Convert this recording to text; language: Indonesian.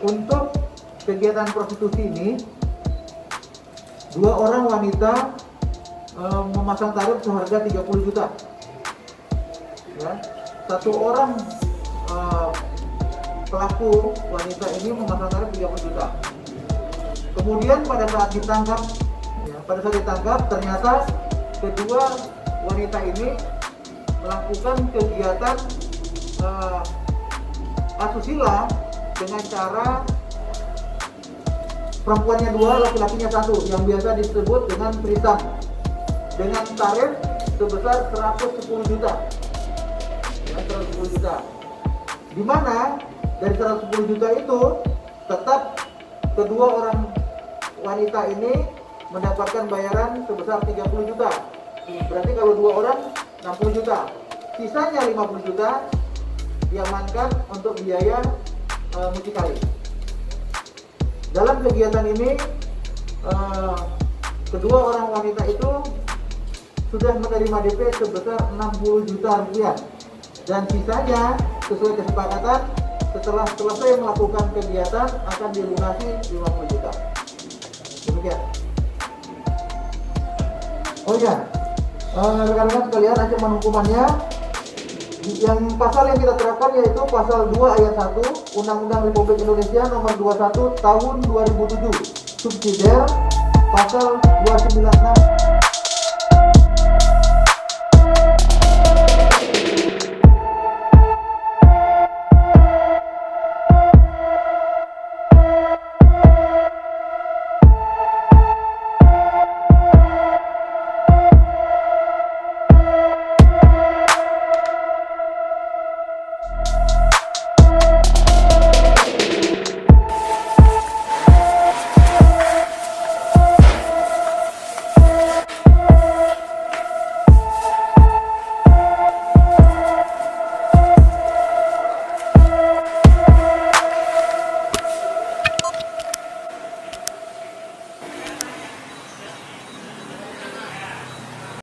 untuk kegiatan prostitusi ini, 2 orang wanita memasang tarif seharga 30 juta. Ya, 1 orang pelaku wanita ini memasang tarif 30 juta. Kemudian pada saat ditangkap, ternyata kedua wanita ini melakukan kegiatan asusila dengan cara perempuannya 2, laki-lakinya 1, yang biasa disebut dengan threesome, dengan tarif sebesar 110 juta. Ya, 110 juta. Di mana dari 110 juta itu tetap kedua orang wanita ini mendapatkan bayaran sebesar 30 juta. Berarti kalau 2 orang 60 juta. Sisanya 50 juta diamankan untuk biaya mucikari. Dalam kegiatan ini kedua orang wanita itu sudah menerima DP sebesar 60 juta rupiah, dan sisanya sesuai kesepakatan setelah selesai melakukan kegiatan akan dilunasi 50 juta. Demikian. Oh ya, rekan-rekan sekalian, ancaman hukumannya yang pasal yang kita terapkan yaitu pasal 2 ayat 1 Undang-Undang Republik Indonesia nomor 21 tahun 2007, subsidiar pasal 296